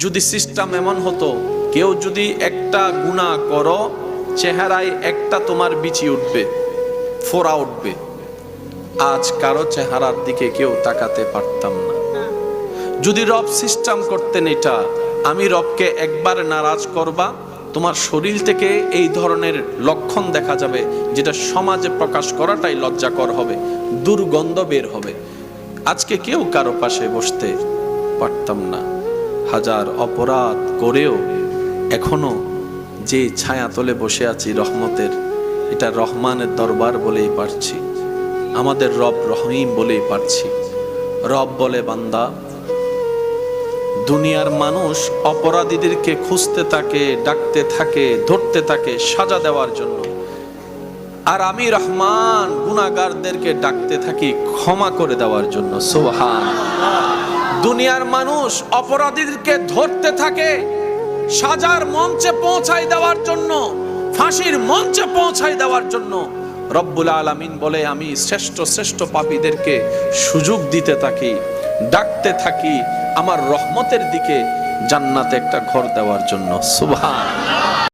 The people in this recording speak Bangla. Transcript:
যদি সিস্টেম এমন হতো, কেউ যদি একটা গুনাহ করো, চেহারায় একটা তোমার বিচি উঠবে, ফোড়া উঠবে, আজ কারো চেহারার দিকে কেউ তাকাতে পারতাম না। যদি রব সিস্টেম করতেন এটা, আমি রবকে একবার নারাজ করবা, তোমার শরীর থেকে এই ধরনের লক্ষণ দেখা যাবে, যেটা সমাজে প্রকাশ করাটাই লজ্জাকর হবে, দুর্গন্ধ বের হবে, আজকে কেউ কারো পাশে বসতে পারতাম না। হাজার অপরাধ করেও এখনো যে ছায়া তলে বসে আছি রহমতের, এটা রহমানের দরবার বলেই পারছি, আমাদের রব রহিম বলেই পারছি। রব বলে, বান্দা, দুনিয়ার মানুষ অপরাধীদেরকে খুঁজতে থাকে, ডাকতে থাকে, ধরতে থাকে সাজা দেওয়ার জন্য, আর আমি রহমান গুনাহগারদেরকে ডাকতে থাকি ক্ষমা করে দেওয়ার জন্য। সুবহানাল্লাহ। দুনিয়ার মানুষ অপরাধীদেরকে ধরতে থাকে সাজার মঞ্চে পৌঁছায় দেওয়ার জন্য, ফাঁসির মঞ্চে পৌঁছায় দেওয়ার জন্য, রব্বুল আলামিন বলে আমি শ্রেষ্ঠ শ্রেষ্ঠ পাপীদেরকে সুযোগ দিতে থাকি, ডাকতে থাকি আমার রহমতের দিকে, জান্নাতে একটা ঘর দেওয়ার জন্য। সুবহানাল্লাহ।